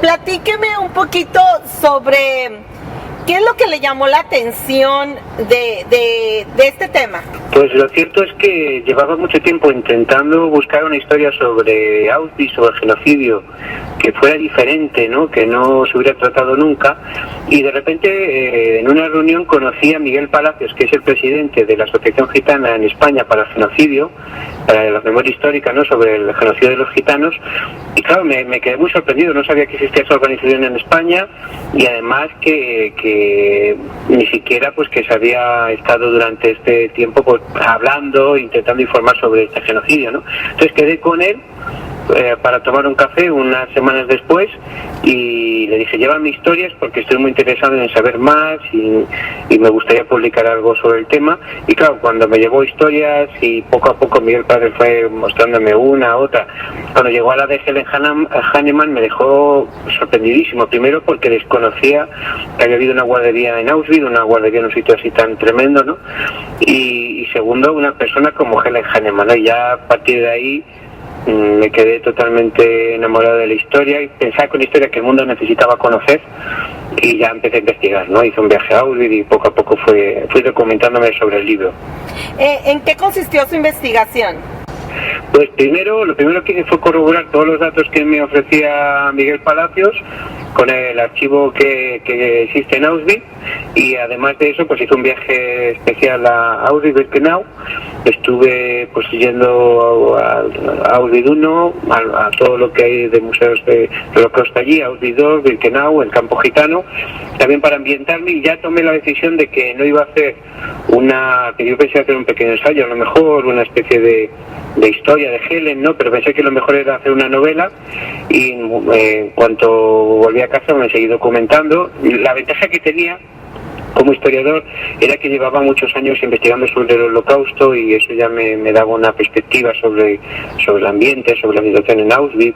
Platíqueme un poquito sobre qué es lo que le llamó la atención de este tema. Pues lo cierto es que llevaba mucho tiempo intentando buscar una historia sobre Auschwitz, sobre el genocidio, que fuera diferente, ¿no? Que no se hubiera tratado nunca. Y de repente, en una reunión conocí a Miguel Palacios, que es el presidente de la Asociación Gitana en España para el Genocidio, para la memoria histórica, ¿no? Sobre el genocidio de los gitanos. Y claro, me quedé muy sorprendido, no sabía que existía esa organización en España, y además que ni siquiera pues que se había estado durante este tiempo pues hablando, intentando informar sobre este genocidio, ¿no? Entonces quedé con él para tomar un café unas semanas después y le dije, llévame historias porque estoy muy interesado en saber más y me gustaría publicar algo sobre el tema. Y claro, cuando me llevó historias y poco a poco Miguel Padre fue mostrándome una, otra, cuando llegó a la de Helen Hahnemann me dejó sorprendidísimo, primero porque desconocía que había habido una guardería en Auschwitz, una guardería en un sitio así tan tremendo, ¿no? Y segundo, una persona como Helen Hahnemann, ¿no? Y ya a partir de ahí me quedé totalmente enamorado de la historia y pensaba que una historia que el mundo necesitaba conocer, y ya empecé a investigar, ¿no? Hice un viaje a Auschwitz y poco a poco fui documentándome sobre el libro. ¿En qué consistió su investigación? Pues lo primero que hice fue corroborar todos los datos que me ofrecía Miguel Palacios con el archivo que existe en Auschwitz, y además de eso pues hice un viaje especial a Auschwitz-Birkenau. Estuve pues yendo a Auschwitz 1, a todo lo que hay de museos de Holocausto allí, Auschwitz 2, Birkenau, el campo gitano, también para ambientarme, y ya tomé la decisión de que no iba a hacer que yo pensé hacer un pequeño ensayo, a lo mejor una especie de historia de Helen, ¿no? Pero pensé que lo mejor era hacer una novela, y en cuanto volví a casa me seguí documentando. La ventaja que tenía como historiador era que llevaba muchos años investigando sobre el Holocausto, y eso ya me daba una perspectiva sobre el ambiente, sobre la situación en Auschwitz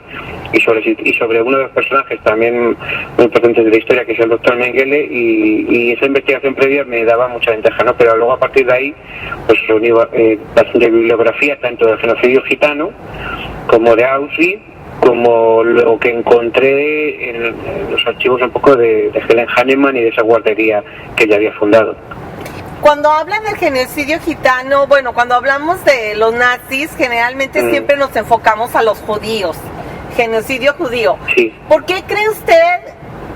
y sobre uno de los personajes también muy importantes de la historia, que es el doctor Mengele, y esa investigación previa me daba mucha ventaja, ¿no? Pero luego a partir de ahí pues reuní bastante bibliografía tanto del genocidio gitano como de Auschwitz, como lo que encontré en los archivos un poco de Helen Hahnemann y de esa guardería que ella había fundado. Cuando hablan del genocidio gitano, bueno, cuando hablamos de los nazis, generalmente siempre nos enfocamos a los judíos, genocidio judío. Sí. ¿Por qué cree usted,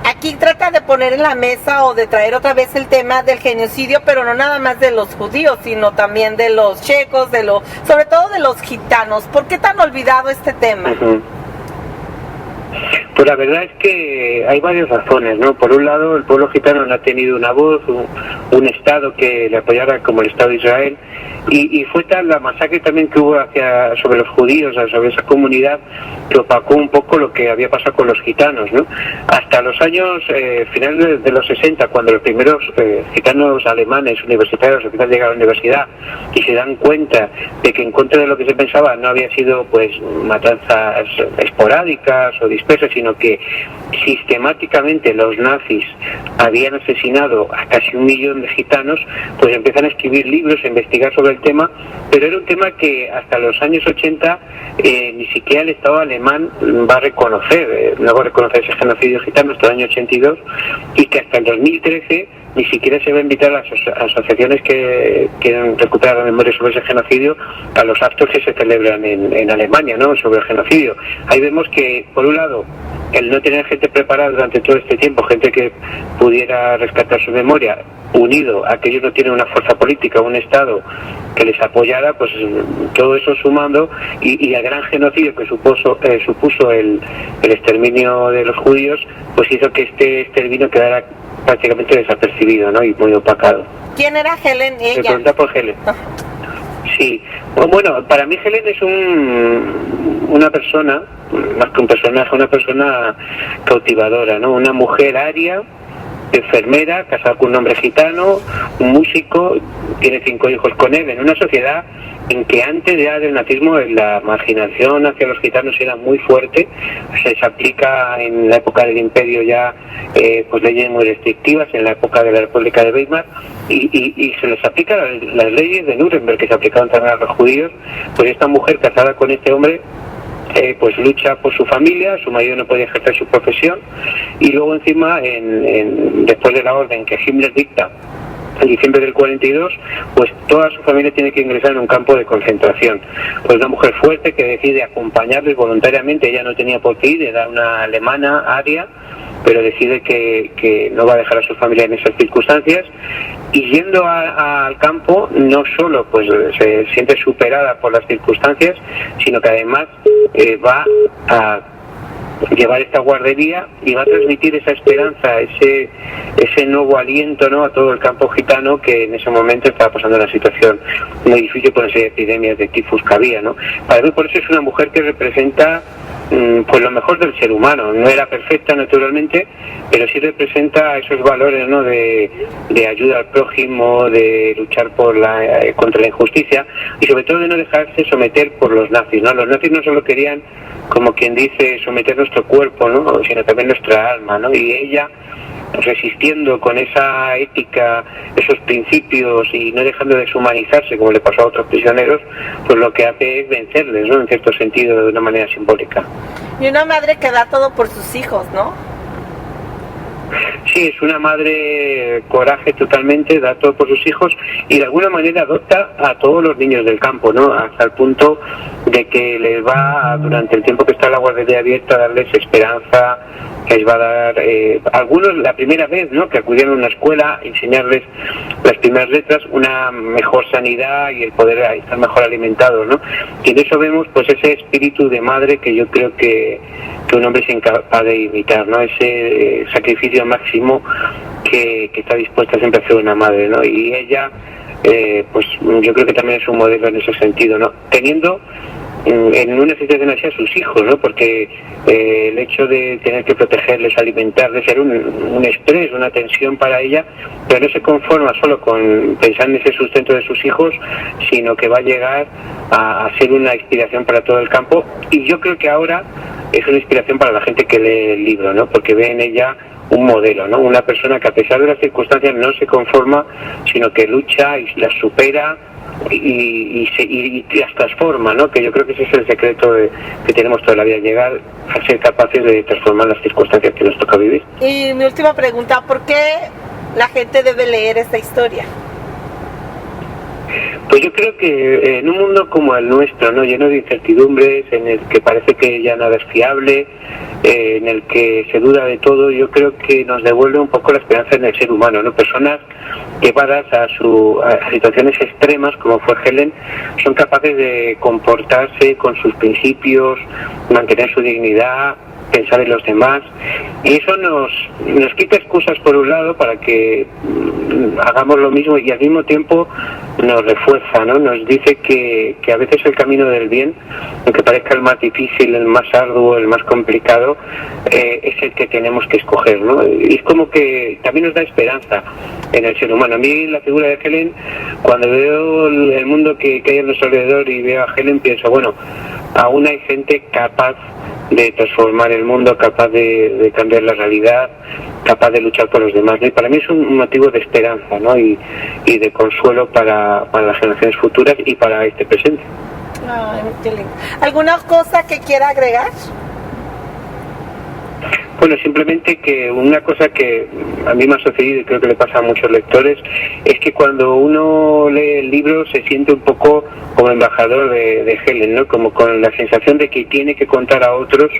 aquí trata de poner en la mesa o de traer otra vez el tema del genocidio, pero no nada más de los judíos, sino también de los checos, sobre todo de los gitanos? ¿Por qué tan olvidado este tema? Uh-huh. Pues la verdad es que hay varias razones, ¿no? Por un lado, el pueblo gitano no ha tenido una voz, un Estado que le apoyara como el Estado de Israel, y fue tal la masacre también que hubo sobre los judíos, sobre esa comunidad, que opacó un poco lo que había pasado con los gitanos, ¿no? Hasta los años finales de los 60, cuando los primeros gitanos alemanes universitarios empiezan a llegar a la universidad y se dan cuenta de que en contra de lo que se pensaba no había sido pues matanzas esporádicas o dispersas, sino que sistemáticamente los nazis habían asesinado a casi 1 millón de gitanos, pues empiezan a escribir libros, a investigar sobre el tema, pero era un tema que hasta los años 80 ni siquiera el Estado alemán va a reconocer, no va a reconocer ese genocidio gitano hasta el año 82, y que hasta el 2013 ni siquiera se va a invitar a las asociaciones que quieren recuperar la memoria sobre ese genocidio a los actos que se celebran en Alemania, ¿no? Sobre el genocidio. Ahí vemos que, por un lado, el no tener gente preparada durante todo este tiempo, gente que pudiera rescatar su memoria, unido a que ellos no tienen una fuerza política, un Estado que les apoyara, pues todo eso sumando, y el gran genocidio que supuso el exterminio de los judíos, pues hizo que este exterminio quedara prácticamente desapercibido, ¿no? Y muy opacado. ¿Quién era Helen? Ella. Me pregunta por Helen. Sí, bueno, para mí Helen es una persona, más que un personaje, una persona cautivadora, ¿no? Una mujer aria, enfermera, casada con un hombre gitano, un músico, tiene 5 hijos con él, en una sociedad en que antes ya del nazismo la marginación hacia los gitanos era muy fuerte. Se aplica en la época del imperio ya pues leyes muy restrictivas, en la época de la República de Weimar, y se les aplica las leyes de Nuremberg que se aplicaban también a los judíos. Pues esta mujer casada con este hombre pues lucha por su familia, su marido no podía ejercer su profesión, y luego encima, después de la orden que Himmler dicta en diciembre del 42, pues toda su familia tiene que ingresar en un campo de concentración. Pues una mujer fuerte que decide acompañarles voluntariamente, ella no tenía por qué ir, era una alemana, aria, pero decide que no va a dejar a su familia en esas circunstancias, y yendo al campo no solo pues se siente superada por las circunstancias, sino que además va a llevar esta guardería y va a transmitir esa esperanza, ese nuevo aliento, ¿no?, a todo el campo gitano, que en ese momento estaba pasando una situación muy difícil por esas epidemias de tifus que había, ¿no? Para mí por eso es una mujer que representa pues lo mejor del ser humano. No era perfecta naturalmente, pero sí representa esos valores, ¿no?, de ayuda al prójimo, de luchar contra la injusticia, y sobre todo de no dejarse someter por los nazis, ¿no? Los nazis no solo querían, como quien dice, someter nuestro cuerpo, ¿no?, sino también nuestra alma, ¿no? Y ella, resistiendo con esa ética, esos principios, y no dejando de deshumanizarse como le pasó a otros prisioneros, pues lo que hace es vencerles, ¿no?, en cierto sentido, de una manera simbólica. Y una madre que da todo por sus hijos, ¿no? Sí, es una madre coraje totalmente, da todo por sus hijos, y de alguna manera adopta a todos los niños del campo, ¿no?, hasta el punto de que les va, durante el tiempo que está la guardería abierta, a darles esperanza, les va a dar, algunos la primera vez, ¿no?, que acudieron a una escuela, enseñarles las primeras letras, una mejor sanidad y el poder estar mejor alimentados, ¿no? Y en eso vemos pues ese espíritu de madre que yo creo que un hombre es incapaz de imitar, ¿no? Ese sacrificio máximo que está dispuesta siempre a hacer una madre, ¿no? Y ella, pues yo creo que también es un modelo en ese sentido, ¿no? Teniendo en una situación así a sus hijos, ¿no? Porque el hecho de tener que protegerles, alimentarles, era un estrés, una tensión para ella, pero no se conforma solo con pensar en ese sustento de sus hijos, sino que va a llegar a ser una inspiración para todo el campo, y yo creo que ahora es una inspiración para la gente que lee el libro, ¿no? Porque ve en ella un modelo, ¿no? Una persona que a pesar de las circunstancias no se conforma, sino que lucha y las supera y las transforma, ¿no? Que yo creo que ese es el secreto que tenemos toda la vida, llegar a ser capaces de transformar las circunstancias que nos toca vivir. Y mi última pregunta, ¿por qué la gente debe leer esta historia? Pues yo creo que en un mundo como el nuestro, ¿no?, lleno de incertidumbres, en el que parece que ya nada es fiable, en el que se duda de todo, yo creo que nos devuelve un poco la esperanza en el ser humano, ¿no? Personas llevadas a situaciones extremas, como fue Helen, son capaces de comportarse con sus principios, mantener su dignidad, pensar en los demás, y eso nos quita excusas por un lado para que hagamos lo mismo, y al mismo tiempo nos refuerza, ¿no? Nos dice que a veces el camino del bien, aunque parezca el más difícil, el más arduo, el más complicado, es el que tenemos que escoger, ¿no? Y es como que también nos da esperanza en el ser humano. A mí la figura de Helen, cuando veo el mundo que hay a nuestro alrededor y veo a Helen, pienso, bueno, aún hay gente capaz de transformar el mundo, capaz de cambiar la realidad, capaz de luchar por los demás, ¿no? Y para mí es un motivo de esperanza, ¿no?, y de consuelo para las generaciones futuras y para este presente. Ay, qué lindo. ¿Alguna cosa que quiera agregar? Bueno, simplemente que una cosa que a mí me ha sucedido y creo que le pasa a muchos lectores es que cuando uno lee el libro se siente un poco como embajador de Helen, ¿no? Como con la sensación de que tiene que contar a otros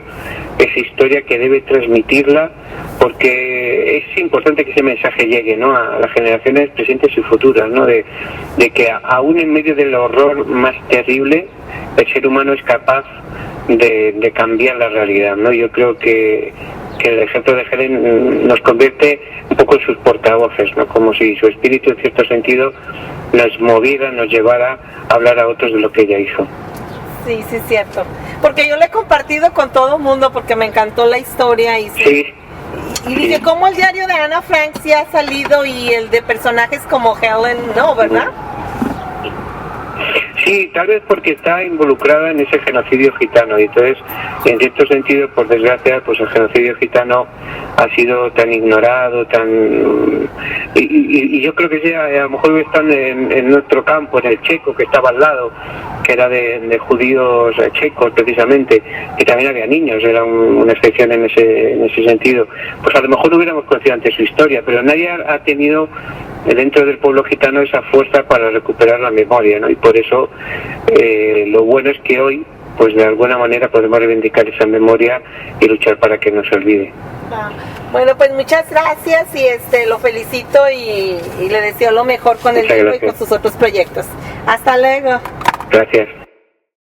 esa historia, que debe transmitirla, porque es importante que ese mensaje llegue, ¿no?, a las generaciones presentes y futuras, ¿no? De que aún en medio del horror más terrible, el ser humano es capaz de cambiar la realidad, ¿no? Yo creo que el ejemplo de Helen nos convierte un poco en sus portavoces, ¿no? Como si su espíritu, en cierto sentido, nos moviera, nos llevara a hablar a otros de lo que ella hizo. Sí, sí, es cierto. Porque yo lo he compartido con todo el mundo porque me encantó la historia y dije, ¿cómo el diario de Ana Frank sí ha salido y el de personajes como Helen no, verdad? Sí, tal vez porque está involucrada en ese genocidio gitano y entonces, en cierto sentido, por desgracia, pues el genocidio gitano ha sido tan ignorado, y yo creo que sí, a lo mejor están en nuestro campo, en el checo que estaba al lado, que era de judíos checos precisamente, que también había niños, era una excepción en ese sentido. Pues a lo mejor no hubiéramos conocido antes su historia, pero nadie ha tenido dentro del pueblo gitano esa fuerza para recuperar la memoria, ¿no? Y por eso lo bueno es que hoy, pues de alguna manera podemos reivindicar esa memoria y luchar para que no se olvide. Bueno, pues muchas gracias y lo felicito y le deseo lo mejor con el libro y con sus otros proyectos. Hasta luego. Gracias.